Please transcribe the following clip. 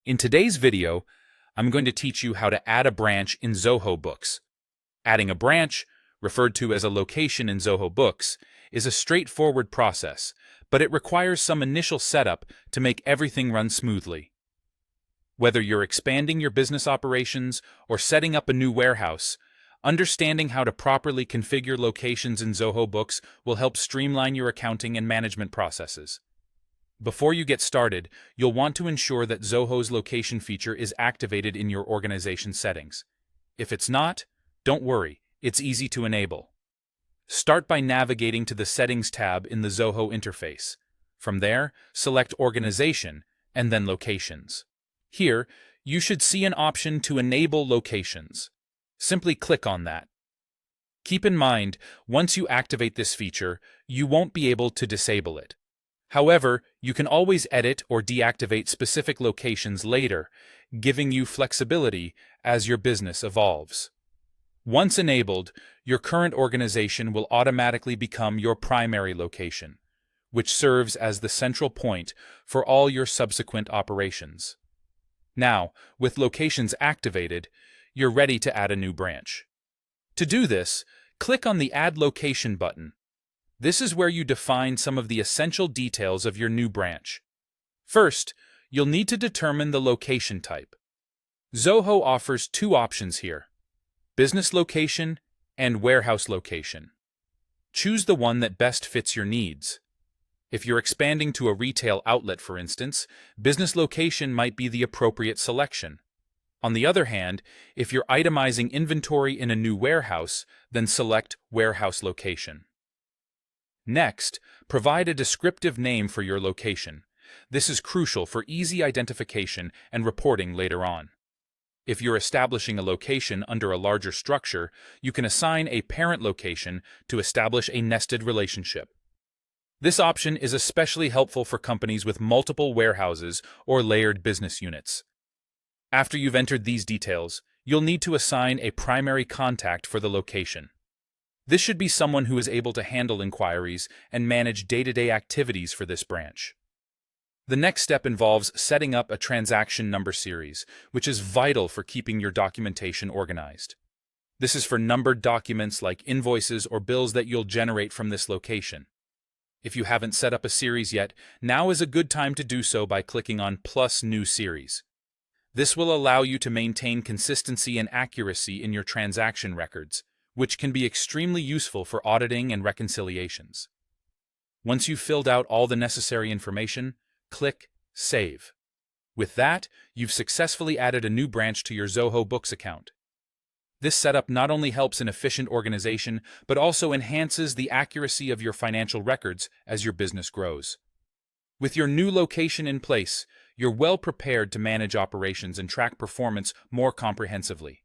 In today's video, I'm going to teach you how to add a branch in Zoho Books. Adding a branch, referred to as a location in Zoho Books, is a straightforward process, but it requires some initial setup to make everything run smoothly. Whether you're expanding your business operations or setting up a new warehouse, understanding how to properly configure locations in Zoho Books will help streamline your accounting and management processes. Before you get started, you'll want to ensure that Zoho's location feature is activated in your organization settings. If it's not, don't worry, it's easy to enable. Start by navigating to the Settings tab in the Zoho interface. From there, select Organization and then Locations. Here, you should see an option to enable locations. Simply click on that. Keep in mind, once you activate this feature, you won't be able to disable it. However, you can always edit or deactivate specific locations later, giving you flexibility as your business evolves. Once enabled, your current organization will automatically become your primary location, which serves as the central point for all your subsequent operations. Now, with locations activated, you're ready to add a new branch. To do this, click on the Add Location button. This is where you define some of the essential details of your new branch. First, you'll need to determine the location type. Zoho offers two options here: business location and warehouse location. Choose the one that best fits your needs. If you're expanding to a retail outlet, for instance, business location might be the appropriate selection. On the other hand, if you're itemizing inventory in a new warehouse, then select warehouse location. Next, provide a descriptive name for your location. This is crucial for easy identification and reporting later on. If you're establishing a location under a larger structure, you can assign a parent location to establish a nested relationship. This option is especially helpful for companies with multiple warehouses or layered business units. After you've entered these details, you'll need to assign a primary contact for the location. This should be someone who is able to handle inquiries and manage day-to-day activities for this branch. The next step involves setting up a transaction number series, which is vital for keeping your documentation organized. This is for numbered documents like invoices or bills that you'll generate from this location. If you haven't set up a series yet, now is a good time to do so by clicking on Plus New Series. This will allow you to maintain consistency and accuracy in your transaction records, which can be extremely useful for auditing and reconciliations. Once you've filled out all the necessary information, click Save. With that, you've successfully added a new branch to your Zoho Books account. This setup not only helps in efficient organization, but also enhances the accuracy of your financial records as your business grows. With your new location in place, you're well prepared to manage operations and track performance more comprehensively.